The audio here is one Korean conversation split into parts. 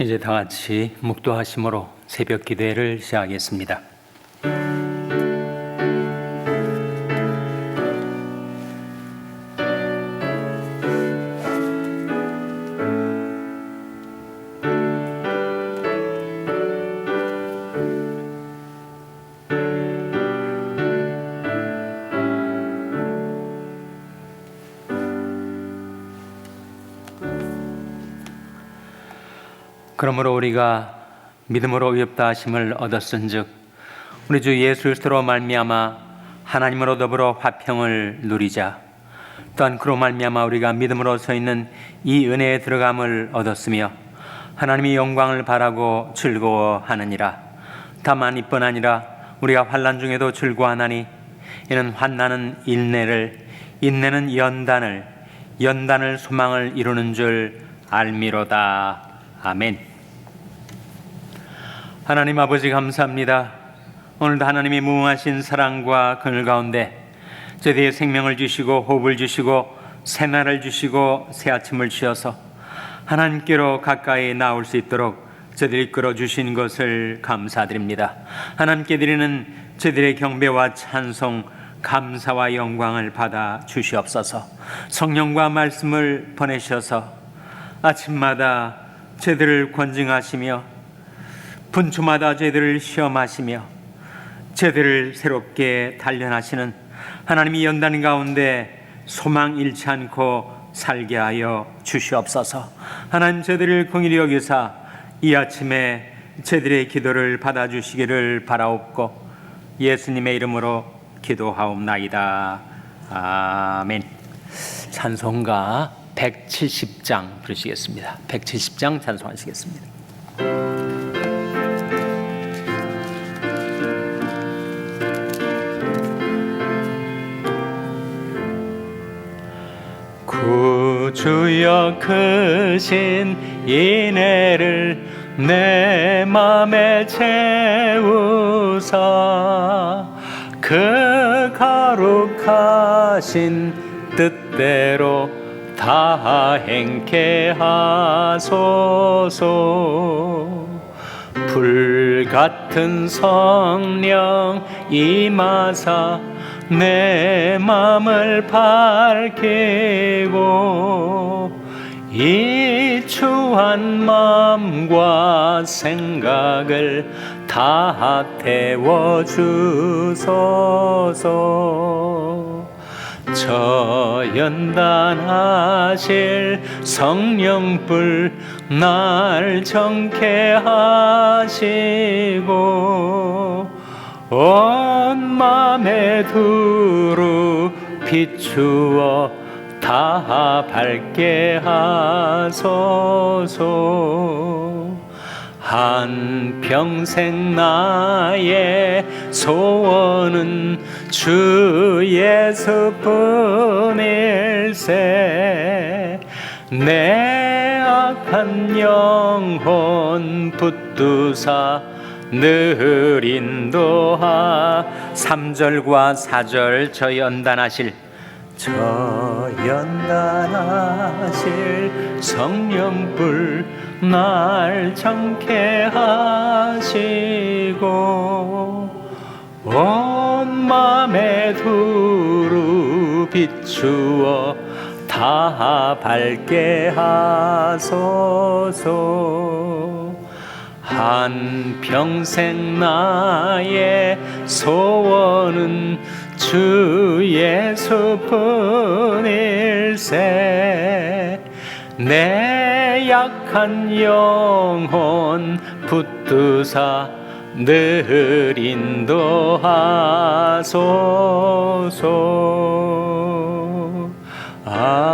이제 다 같이 묵도하심으로 새벽 기도회를 시작하겠습니다. 그러므로 우리가 믿음으로 의롭다 하심을 얻었은즉 우리 주 예수 그리스도로 말미암아 하나님으로 더불어 화평을 누리자. 또한 그로 말미암아 우리가 믿음으로 서 있는 이 은혜에 들어감을 얻었으며 하나님의 영광을 바라고 즐거워하느니라. 다만 이뿐 아니라 우리가 환난 중에도 즐거워하나니 이는 환난은 인내를, 인내는 연단을, 연단을 소망을 이루는 줄 알미로다. 아멘. 하나님 아버지 감사합니다. 오늘도 하나님의 무궁하신 사랑과 그늘 가운데 저희에게 생명을 주시고 호흡을 주시고 새날을 주시고 새 아침을 주셔서 하나님께로 가까이 나올 수 있도록 저희를 이끌어 주신 것을 감사드립니다. 하나님께 드리는 저희들의 경배와 찬송, 감사와 영광을 받아 주시옵소서. 성령과 말씀을 보내셔서 아침마다 저희들을 권징하시며 분초마다 저희들을 시험하시며 저희들을 새롭게 단련하시는 하나님의 연단 가운데 소망 잃지 않고 살게 하여 주시옵소서. 하나님 저희들을 긍휼히 여기사 이 아침에 저희들의 기도를 받아주시기를 바라옵고 예수님의 이름으로 기도하옵나이다. 아멘. 찬송가 170장 부르시겠습니다. 170장 찬송하시겠습니다. 구주여 크신 인애를 내 맘에 채우사 그 거룩하신 뜻대로 다 행케 하소서. 불같은 성령 임하사 내 맘을 밝히고 이 추한 마음과 생각을 다 태워주소서. 저 연단하실 성령불 날 정케 하시고 온 맘에 두루 비추어 다 밝게 하소서. 한평생 나의 소원은 주 예수뿐일세. 내 악한 영혼 붙드사 늘 인도하. 3절과 4절 저 연단하실 성령불 날 정케 하시고 온 맘에 두루 비추어 다 밝게 하소서. 한평생 나의 소원은 주 예수뿐일세. 내 약한 영혼 붙드사 늘 인도하소서. 아멘.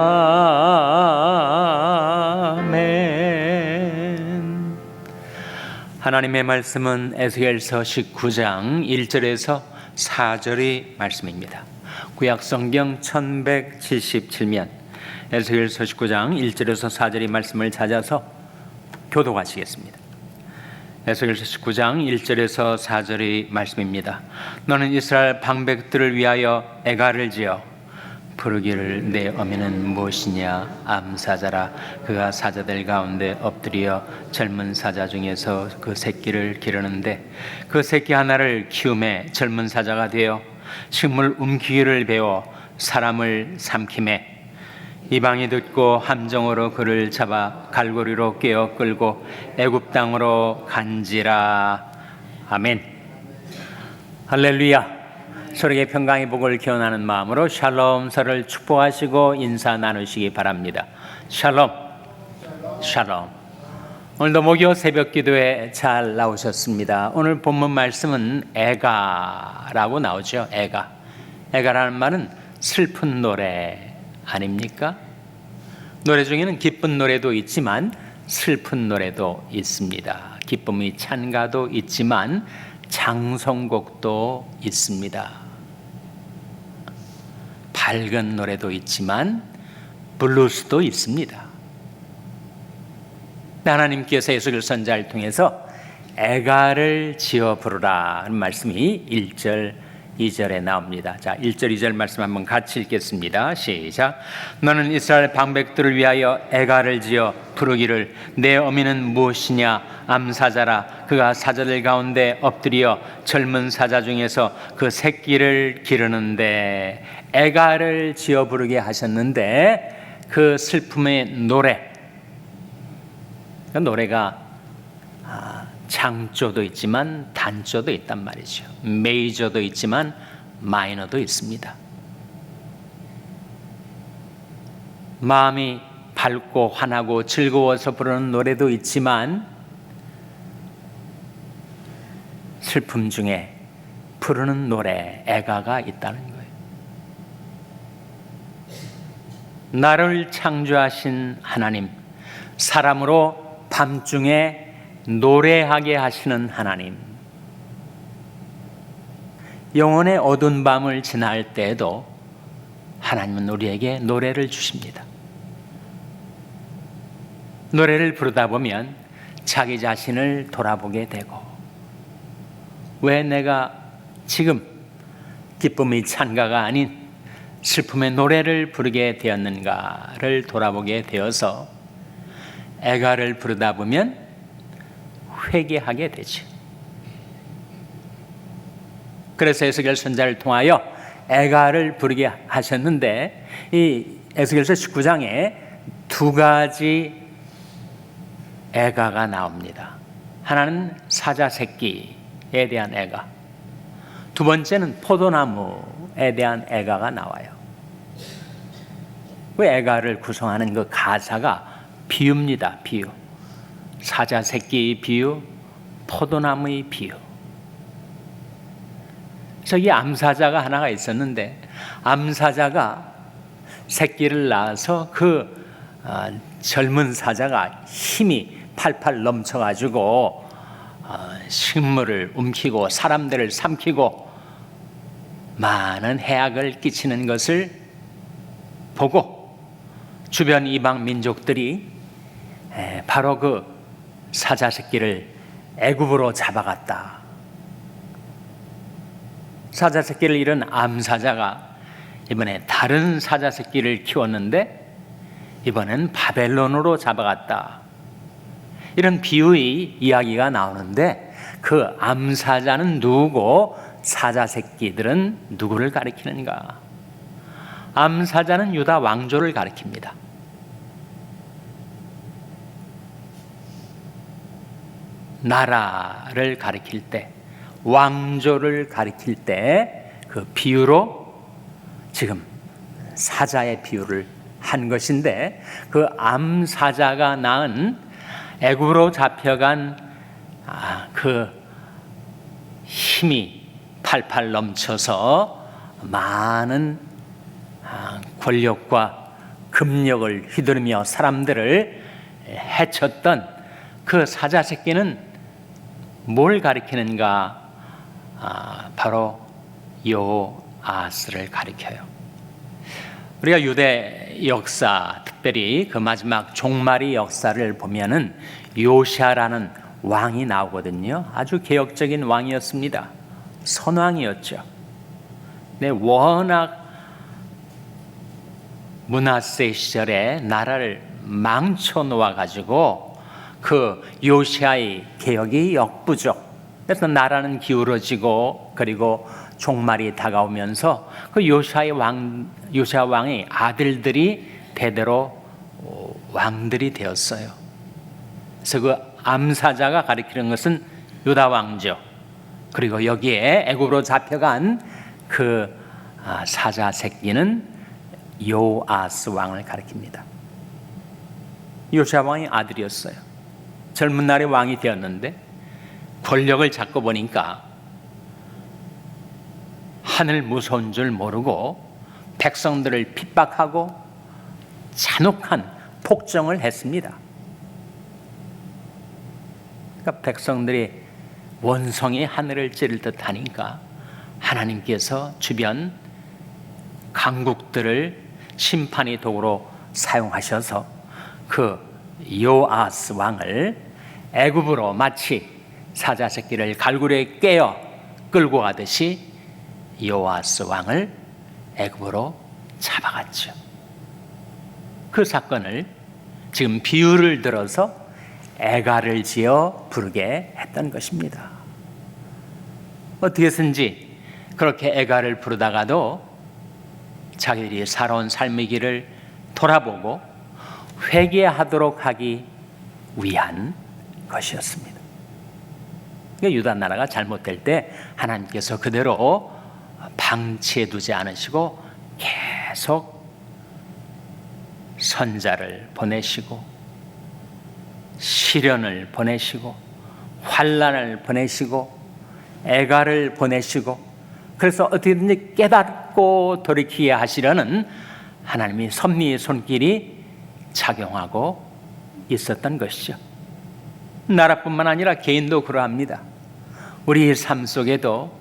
하나님의 말씀은 에스겔서 19장 1절에서 4절의 말씀입니다. 구약성경 1177면 에스겔서 19장 1절에서 4절의 말씀을 찾아서 교독하시겠습니다. 에스겔서 19장 1절에서 4절의 말씀입니다. 너는 이스라엘 방백들을 위하여 애가를 지어 부르기를 내 어미는 무엇이냐 암사자라 그가 사자들 가운데 엎드려 젊은 사자 중에서 그 새끼를 기르는데 그 새끼 하나를 키움에 젊은 사자가 되어 식물 움키기를 배워 사람을 삼킴에 이방이 듣고 함정으로 그를 잡아 갈고리로 꿰어 끌고 애굽 땅으로 간지라. 아멘. 할렐루야. 서로에게 평강의 복을 기원하는 마음으로 샬롬서를 축복하시고 인사 나누시기 바랍니다. 샬롬. 샬롬. 오늘도 목요 새벽 기도에 잘 나오셨습니다. 오늘 본문 말씀은 애가라고 나오죠. 애가라는 말은 슬픈 노래 아닙니까? 노래 중에는 기쁜 노래도 있지만 슬픈 노래도 있습니다. 기쁨의 찬가도 있지만 장성곡도 있습니다. 밝은 노래도 있지만 블루스도 있습니다. 하나님께서 예수를 선자를 통해서 애가를 지어 부르라 하는 말씀이 1절 2절에 나옵니다. 자, 1절 2절 말씀 한번 같이 읽겠습니다. 시작. 너는 이스라엘 방백들을 위하여 애가를 지어 부르기를 내 어미는 무엇이냐 암사자라 그가 사자들 가운데 엎드려 젊은 사자 중에서 그 새끼를 기르는데 애가를 지어 부르게 하셨는데 그 슬픔의 노래, 그 노래가 장조도 있지만 단조도 있단 말이죠. 메이저도 있지만 마이너도 있습니다. 마음이 밝고 환하고 즐거워서 부르는 노래도 있지만 슬픔 중에 부르는 노래, 애가가 있다는 거예요. 나를 창조하신 하나님, 사람으로 밤중에 노래하게 하시는 하나님, 영혼의 어두운 밤을 지날 때에도 하나님은 우리에게 노래를 주십니다. 노래를 부르다 보면 자기 자신을 돌아보게 되고 왜 내가 지금 기쁨의 찬가가 아닌 슬픔의 노래를 부르게 되었는가를 돌아보게 되어서 애가를 부르다 보면 회개하게 되죠. 그래서 에스겔 선자를 통하여 애가를 부르게 하셨는데 이 에스겔서 19장에 두 가지 애가가 나옵니다. 하나는 사자 새끼에 대한 애가, 두 번째는 포도나무에 대한 애가가 나와요. 그 애가를 구성하는 그 가사가 비유입니다. 비유. 사자 새끼의 비유, 포도나무의 비유. 저기 암사자가 하나가 있었는데 암사자가 새끼를 낳아서 그 젊은 사자가 힘이 팔팔 넘쳐가지고 식물을 움키고 사람들을 삼키고 많은 해악을 끼치는 것을 보고 주변 이방 민족들이 바로 그 사자 새끼를 애굽으로 잡아갔다. 사자 새끼를 잃은 암사자가 이번에 다른 사자 새끼를 키웠는데 이번엔 바벨론으로 잡아갔다. 이런 비유의 이야기가 나오는데 그 암사자는 누구고 사자 새끼들은 누구를 가리키는가? 암사자는 유다 왕조를 가리킵니다. 나라를 가리킬 때, 왕조를 가리킬 때 그 비유로 지금 사자의 비유를 한 것인데 그 암사자가 낳은 애굽으로 잡혀간 그 힘이 팔팔 넘쳐서 많은 권력과 금력을 휘두르며 사람들을 해쳤던 그 사자 새끼는 뭘 가리키는가? 바로 요아스를 가리켜요. 우리가 유대 역사, 특별히 그 마지막 종말의 역사를 보면은 요시아라는 왕이 나오거든요. 아주 개혁적인 왕이었습니다. 선왕이었죠. 네, 워낙 므낫세 시절에 나라를 망쳐 놓아 가지고 그 요시아의 개혁이 역부족. 그래서 나라는 기울어지고 그리고 종말이 다가오면서 그 요시아 왕의 아들들이 대대로 왕들이 되었어요. 그래서 그 암사자가 가리키는 것은 유다 왕조, 그리고 여기에 애굽으로 잡혀간 그 사자 새끼는 요아스 왕을 가리킵니다. 요시아 왕의 아들이었어요. 젊은 날에 왕이 되었는데 권력을 잡고 보니까 하늘 무서운 줄 모르고 백성들을 핍박하고 잔혹한 폭정을 했습니다. 그러니까 백성들이 원성이 하늘을 찌를 듯 하니까 하나님께서 주변 강국들을 심판의 도구로 사용하셔서 그 요아스 왕을 애굽으로 마치 사자 새끼를 갈고리에 깨어 끌고 가듯이 요아스 왕을 애굽으로 잡아갔죠. 그 사건을 지금 비유를 들어서 애가를 지어 부르게 했던 것입니다. 어떻게 해서인지 그렇게 애가를 부르다가도 자기들이 살아온 삶의 길을 돌아보고 회개하도록 하기 위한 것이었습니다. 그러니까 유다 나라가 잘못될 때 하나님께서 그대로 방치해 두지 않으시고 계속 선자를 보내시고 시련을 보내시고 환난을 보내시고 애가를 보내시고, 그래서 어떻게든지 깨닫고 돌이키게 하시려는 하나님의 섭리의 손길이 작용하고 있었던 것이죠. 나라뿐만 아니라 개인도 그러합니다. 우리 삶 속에도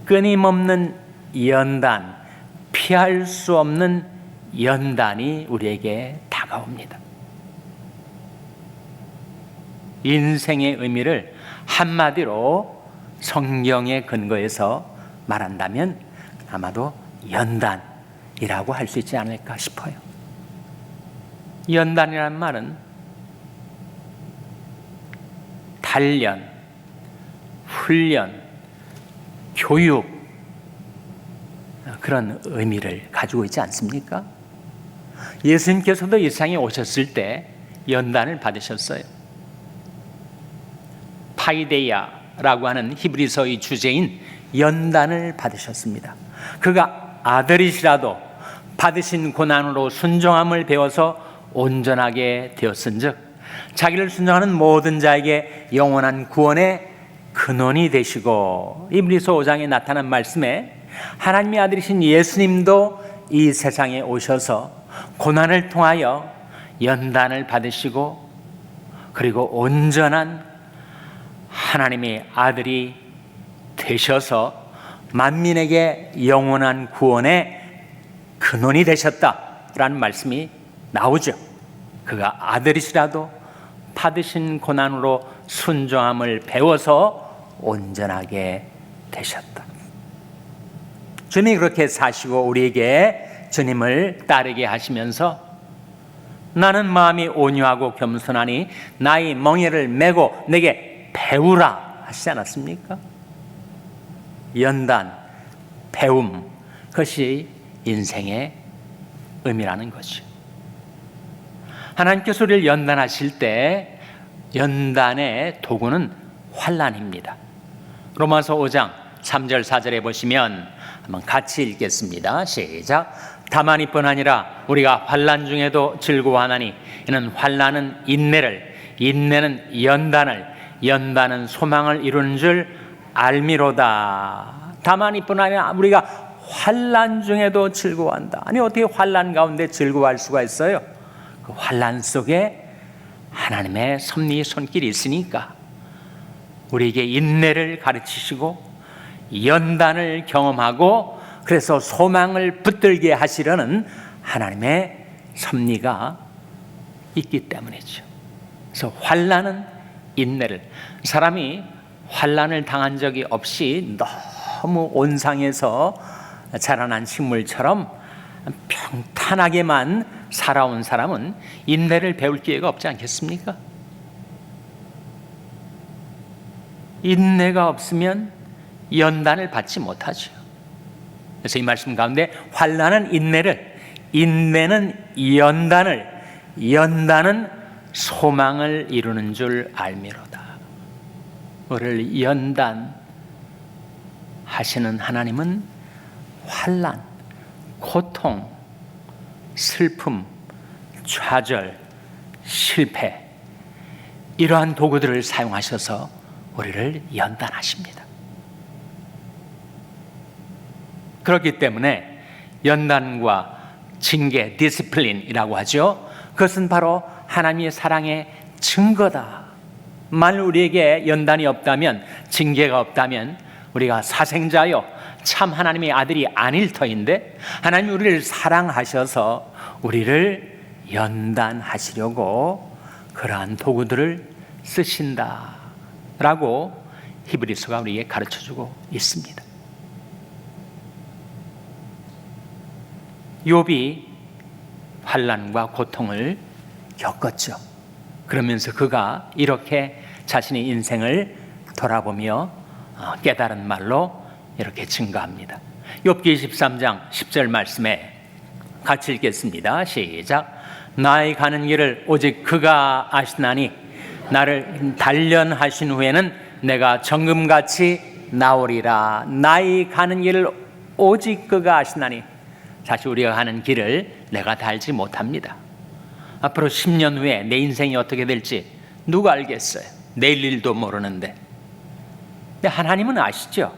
끊임없는 연단, 피할 수 없는 연단이 우리에게 다가옵니다. 인생의 의미를 한마디로 성경의 근거에서 말한다면 아마도 연단이라고 할 수 있지 않을까 싶어요. 연단이라는 말은 단련, 훈련, 교육, 그런 의미를 가지고 있지 않습니까? 예수님께서도 이 세상에 오셨을 때 연단을 받으셨어요. 파이데이아라고 하는 히브리서의 주제인 연단을 받으셨습니다. 그가 아들이시라도 받으신 고난으로 순종함을 배워서 온전하게 되었은즉 자기를 순종하는 모든 자에게 영원한 구원의 근원이 되시고, 히브리서 5장에 나타난 말씀에 하나님의 아들이신 예수님도 이 세상에 오셔서 고난을 통하여 연단을 받으시고 그리고 온전한 하나님의 아들이 되셔서 만민에게 영원한 구원의 근원이 되셨다라는 말씀이 나오죠. 그가 아들이시라도 받으신 고난으로 순종함을 배워서 온전하게 되셨다. 주님이 그렇게 사시고 우리에게 주님을 따르게 하시면서 나는 마음이 온유하고 겸손하니 나의 멍에를 메고 내게 배우라 하시지 않았습니까? 연단, 배움, 그것이 인생의 의미라는 것이죠. 하나님께서 우리를 연단하실 때 연단의 도구는 환난입니다. 로마서 5장 3절 4절에 보시면 한번 같이 읽겠습니다. 시작. 다만 이뿐 아니라 우리가 환난 중에도 즐거워하나니 이는 환난은 인내를, 인내는 연단을, 연단은 소망을 이루는 줄 알미로다. 다만 이뿐 아니라 우리가 환난 중에도 즐거워한다. 아니 어떻게 환난 가운데 즐거워할 수가 있어요? 그 환난 속에 하나님의 섭리 손길이 있으니까 우리에게 인내를 가르치시고 연단을 경험하고 그래서 소망을 붙들게 하시려는 하나님의 섭리가 있기 때문이죠. 그래서 환난은 인내를, 사람이 환난을 당한 적이 없이 너무 온상에서 자라난 식물처럼 평탄하게만 살아온 사람은 인내를 배울 기회가 없지 않겠습니까? 인내가 없으면 연단을 받지 못하죠. 그래서 이 말씀 가운데 환난은 인내를, 인내는 연단을, 연단은 소망을 이루는 줄 알미로다. 우리를 연단하시는 하나님은 환난, 고통, 슬픔, 좌절, 실패, 이러한 도구들을 사용하셔서 우리를 연단하십니다. 그렇기 때문에 연단과 징계, 디시플린이라고 하죠. 그것은 바로 하나님의 사랑의 증거다. 만일 우리에게 연단이 없다면, 징계가 없다면 우리가 사생자요 참 하나님의 아들이 아닐 터인데, 하나님이 우리를 사랑하셔서 우리를 연단하시려고 그러한 도구들을 쓰신다라고 히브리서가 우리에게 가르쳐주고 있습니다. 욥이 환난과 고통을 겪었죠. 그러면서 그가 이렇게 자신의 인생을 돌아보며 깨달은 말로 이렇게 증거합니다. 욥기 23장 10절 말씀에 같이 읽겠습니다. 시작. 나의 가는 길을 오직 그가 아시나니 나를 단련하신 후에는 내가 정금같이 나오리라. 나의 가는 길을 오직 그가 아시나니, 사실 우리가 가는 길을 내가 다 알지 못합니다. 앞으로 10년 후에 내 인생이 어떻게 될지 누가 알겠어요? 내일 일도 모르는데. 근데 하나님은 아시죠?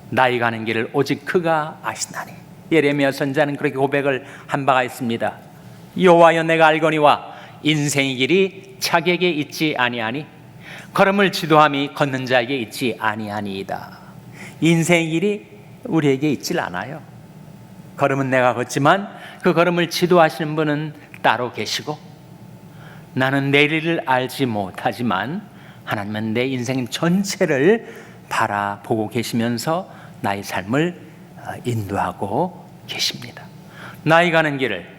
나의 가는 길을 오직 그가 아시나니. 예레미야 선지자는 그렇게 고백을 한 바가 있습니다. 여호와여 내가 알거니와 인생의 길이 자기에게 있지 아니하니 걸음을 지도함이 걷는 자에게 있지 아니하니이다. 인생의 길이 우리에게 있질 않아요. 걸음은 내가 걷지만 그 걸음을 지도하시는 분은 따로 계시고, 나는 내일을 알지 못하지만 하나님은 내 인생 전체를 바라보고 계시면서 나의 삶을 인도하고 계십니다. 나의 가는 길을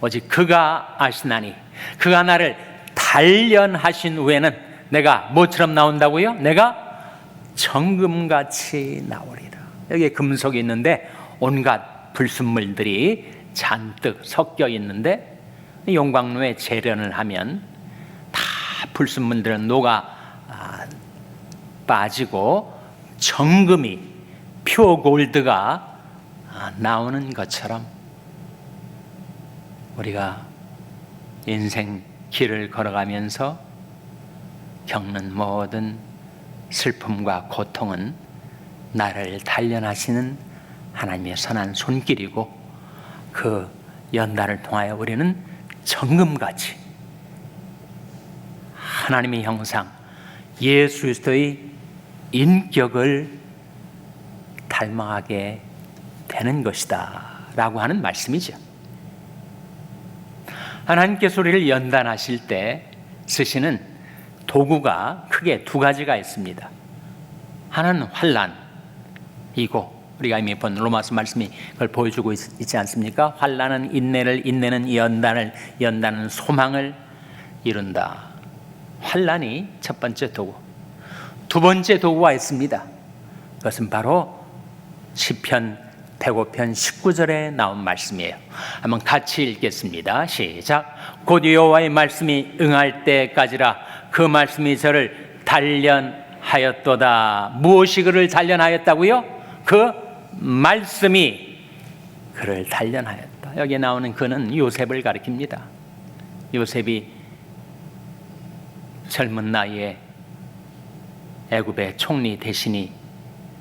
오직 그가 아시나니 그가 나를 단련하신 후에는 내가 뭐처럼 나온다고요? 내가 정금같이 나오리라. 여기에 금속이 있는데 온갖 불순물들이 잔뜩 섞여 있는데, 용광로에 재련을 하면 다 불순물들은 녹아 빠지고 정금이, 퓨어 골드가 나오는 것처럼 우리가 인생 길을 걸어가면서 겪는 모든 슬픔과 고통은 나를 단련하시는 하나님의 선한 손길이고, 그 연단을 통하여 우리는 정금같이 하나님의 형상, 예수 그리스도의 인격을 닮아가게 되는 것이다 라고 하는 말씀이죠. 하나님께서 우리를 연단하실 때 쓰시는 도구가 크게 두 가지가 있습니다. 하나는 환난이고, 우리가 이미 본 로마서 말씀이 그걸 보여주고 있지 않습니까? 환난은 인내를, 인내는 연단을, 연단은 소망을 이룬다. 환난이 첫 번째 도구. 두 번째 도구가 있습니다. 그것은 바로 시편 105편 19절에 나온 말씀이에요. 한번 같이 읽겠습니다. 시작. 곧 여호와의 말씀이 응할 때까지라. 그 말씀이 저를 단련하였도다. 무엇이 그를 단련하였다고요? 그 말씀이 그를 단련하였다. 여기에 나오는 그는 요셉을 가리킵니다. 요셉이 젊은 나이에 애굽의 총리 대신이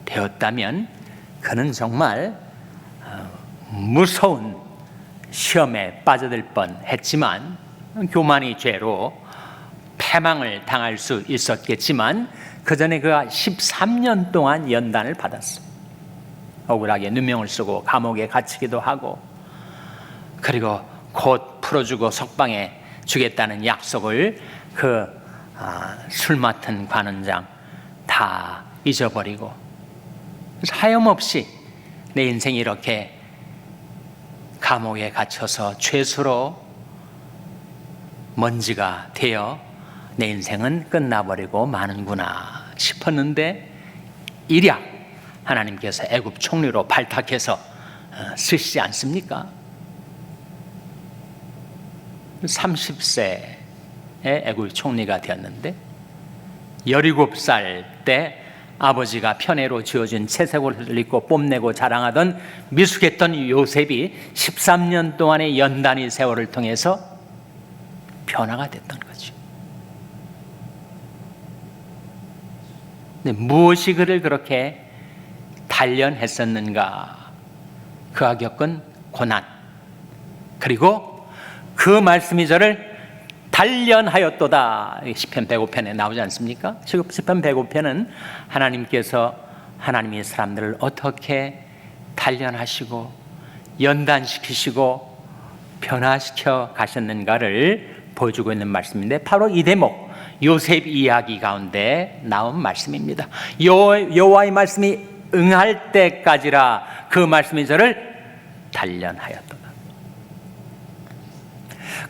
되었다면 그는 정말 무서운 시험에 빠져들 뻔했지만, 교만의 죄로 패망을 당할 수 있었겠지만, 그 전에 그가 13년 동안 연단을 받았어. 억울하게 누명을 쓰고 감옥에 갇히기도 하고, 그리고 곧 풀어주고 석방해 주겠다는 약속을 술 맡은 관원장 다 잊어버리고, 하염없이 내 인생이 이렇게 감옥에 갇혀서 죄수로 먼지가 되어 내 인생은 끝나버리고 마는구나 싶었는데 일약 하나님께서 애굽 총리로 발탁해서 쓰시지 않습니까? 30세에 애굽 총리가 되었는데 17살 때 아버지가 편애로 지어준 채색옷을 입고 뽐내고 자랑하던 미숙했던 요셉이 13년 동안의 연단의 세월을 통해서 변화가 됐던 거죠. 근데 무엇이 그를 그렇게 단련했었는가? 그가 겪은 고난, 그리고 그 말씀이 저를 단련하였도다. 시편 105편에 나오지 않습니까? 시편 105편은 하나님께서 하나님의 사람들을 어떻게 단련하시고 연단시키시고 변화시켜 가셨는가를 보여주고 있는 말씀인데, 바로 이 대목 요셉 이야기 가운데 나온 말씀입니다. 여호와의 말씀이 응할 때까지라 그 말씀이 저를 단련하였도다.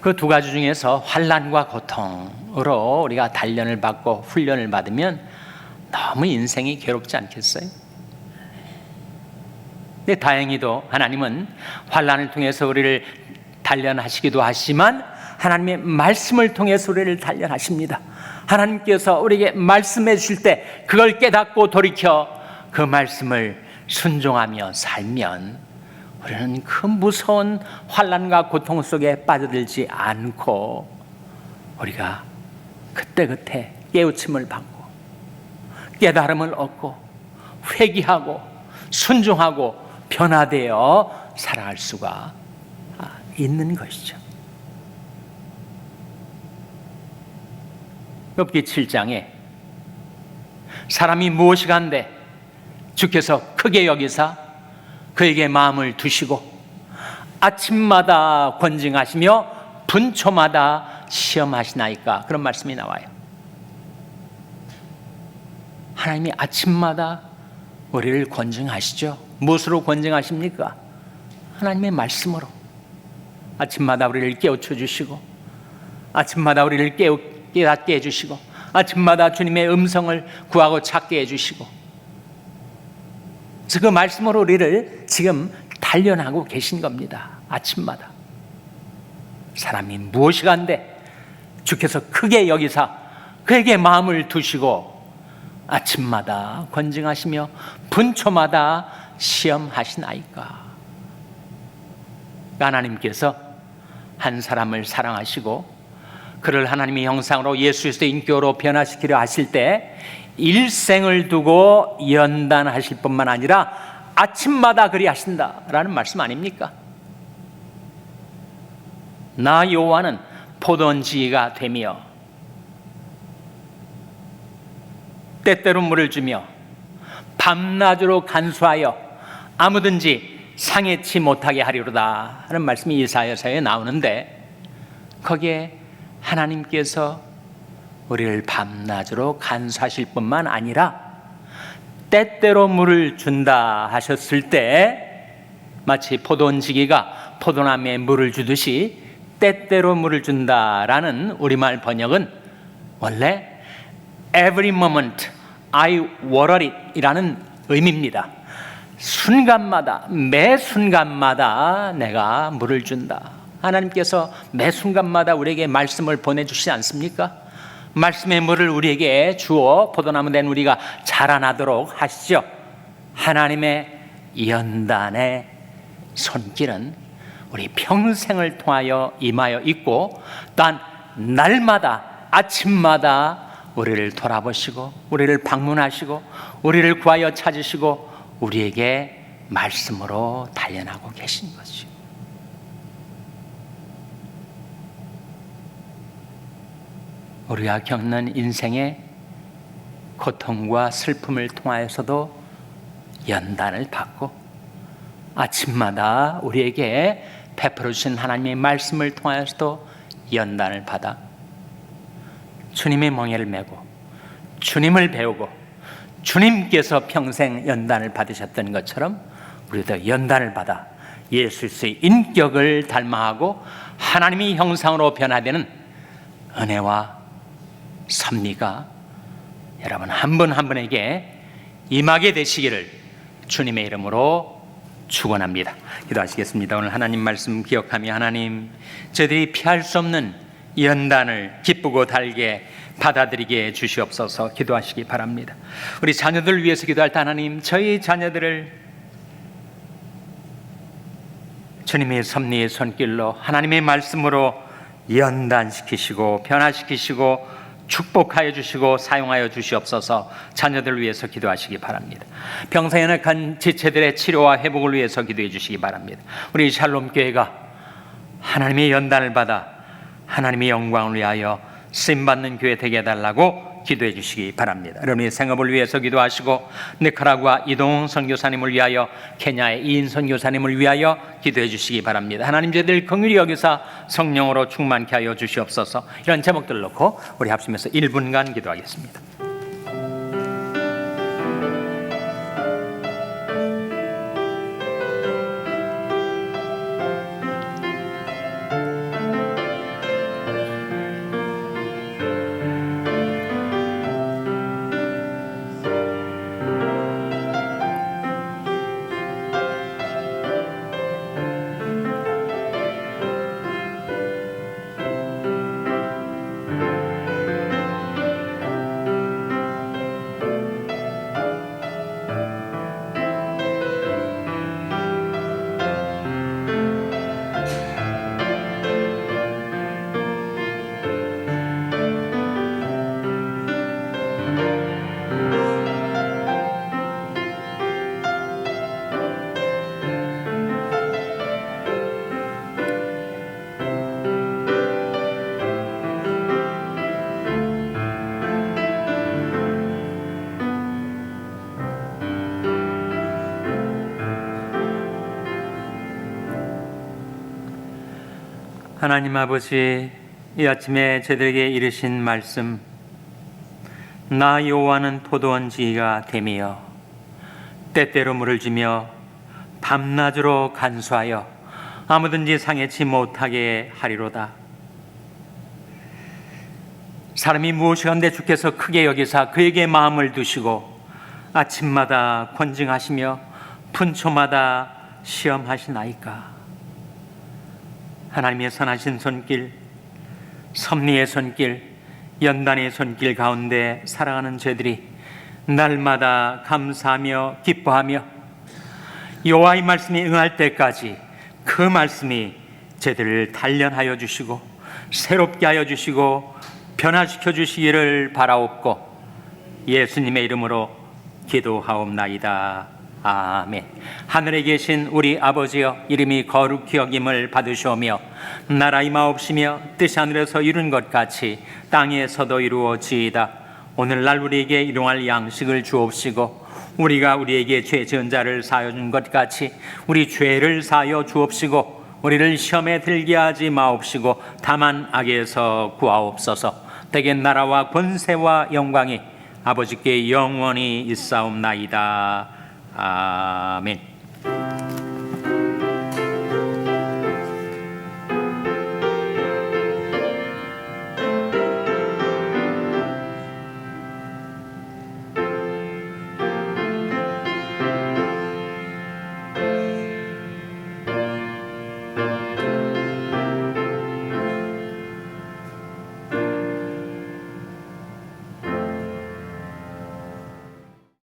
그 두 가지 중에서 환난과 고통으로 우리가 단련을 받고 훈련을 받으면 너무 인생이 괴롭지 않겠어요? 근데 다행히도 하나님은 환난을 통해서 우리를 단련하시기도 하시지만 하나님의 말씀을 통해서 우리를 단련하십니다. 하나님께서 우리에게 말씀해 주실 때 그걸 깨닫고 돌이켜 그 말씀을 순종하며 살면 우리는 그 무서운 환난과 고통 속에 빠져들지 않고 우리가 그때그때 깨우침을 받고 깨달음을 얻고 회개하고 순종하고 변화되어 살아갈 수가 있는 것이죠. 욥기 7장에 사람이 무엇이 간데 주께서 크게 여기사 그에게 마음을 두시고 아침마다 권징하시며 분초마다 시험하시나이까, 그런 말씀이 나와요. 하나님이 아침마다 우리를 권징하시죠. 무엇으로 권징하십니까? 하나님의 말씀으로. 아침마다 우리를 깨우쳐 주시고 아침마다 우리를 깨닫게 해주시고 아침마다 주님의 음성을 구하고 찾게 해주시고, 그 말씀으로 우리를 지금 단련하고 계신 겁니다. 아침마다. 사람이 무엇이 간데 주께서 크게 여기사 그에게 마음을 두시고 아침마다 권징하시며 분초마다 시험하시나이까. 하나님께서 한 사람을 사랑하시고 그를 하나님의 형상으로 예수 그리스도의 인격으로 변화시키려 하실 때 일생을 두고 연단하실 뿐만 아니라 아침마다 그리하신다라는 말씀 아닙니까? 나 여호와는 포도원지기가 되며 때때로 물을 주며 밤낮으로 간수하여 아무든지 상해치 못하게 하리로다 하는 말씀이 이사야서에 나오는데, 거기에 하나님께서 우리를 밤낮으로 간수하실 뿐만 아니라 때때로 물을 준다 하셨을 때 마치 포도원지기가 포도나무에 물을 주듯이 때때로 물을 준다라는 우리말 번역은 원래 every moment I water it 이라는 의미입니다. 순간마다, 매 순간마다 내가 물을 준다. 하나님께서 매 순간마다 우리에게 말씀을 보내주시지 않습니까? 말씀의 물을 우리에게 주어 포도나무 된 우리가 자라나도록 하시죠. 하나님의 연단의 손길은 우리 평생을 통하여 임하여 있고, 또한 날마다 아침마다 우리를 돌아보시고 우리를 방문하시고 우리를 구하여 찾으시고 우리에게 말씀으로 단련하고 계신 거죠. 우리가 겪는 인생의 고통과 슬픔을 통하여서도 연단을 받고 아침마다 우리에게 베풀어 주신 하나님의 말씀을 통하여서도 연단을 받아 주님의 멍에를 메고 주님을 배우고 주님께서 평생 연단을 받으셨던 것처럼 우리도 연단을 받아 예수 그리스도의 인격을 닮아하고 하나님의 형상으로 변화되는 은혜와 섭리가 여러분 한 분 한 분에게 임하게 되시기를 주님의 이름으로 축원합니다. 기도하시겠습니다. 오늘 하나님 말씀 기억하며 하나님, 저희들이 피할 수 없는 연단을 기쁘고 달게 받아들이게 해주시옵소서. 기도하시기 바랍니다. 우리 자녀들을 위해서 기도할 때 하나님, 저희 자녀들을 주님의 섭리의 손길로 하나님의 말씀으로 연단시키시고 변화시키시고 축복하여 주시고 사용하여 주시옵소서. 자녀들을 위해서 기도하시기 바랍니다. 병사 연약한 지체들의 치료와 회복을 위해서 기도해 주시기 바랍니다. 우리 샬롬 교회가 하나님의 연단을 받아 하나님의 영광을 위하여 쓰임받는 교회 되게 해달라고 기도해 주시기 바랍니다. 여러분의 생업을 위해서 기도하시고 니카라구아 이동훈 선교사님을 위하여, 케냐의 이인 선교사님을 위하여 기도해 주시기 바랍니다. 하나님, 저희들 긍휼히 여기사 성령으로 충만케 하여 주시옵소서. 이런 제목들을 놓고 우리 합심해서 1분간 기도하겠습니다. 하나님 아버지, 이 아침에 저들에게 이르신 말씀, 나 여호와는 포도원지기가 되며 때때로 물을 주며 밤낮으로 간수하여 아무든지 상해치 못하게 하리로다. 사람이 무엇이건대 주께서 크게 여기사 그에게 마음을 두시고 아침마다 권징하시며 분초마다 시험하시나이까. 하나님의 선하신 손길, 섭리의 손길, 연단의 손길 가운데 살아가는 저희들이 날마다 감사하며 기뻐하며 여호와의 말씀이 응할 때까지 그 말씀이 저희들을 단련하여 주시고 새롭게 하여 주시고 변화시켜 주시기를 바라옵고 예수님의 이름으로 기도하옵나이다. 아멘. 하늘에 계신 우리 아버지여, 이름이 거룩히 여김을 받으시오며 나라 임하옵시며 뜻이 하늘에서 이룬 것 같이 땅에서도 이루어지이다. 오늘날 우리에게 일용할 양식을 주옵시고 우리가 우리에게 죄 지은 자를 사하여 준 것 같이 우리 죄를 사하여 주옵시고 우리를 시험에 들게 하지 마옵시고 다만 악에서 구하옵소서. 대개 나라와 권세와 영광이 아버지께 영원히 있사옵나이다. 아멘.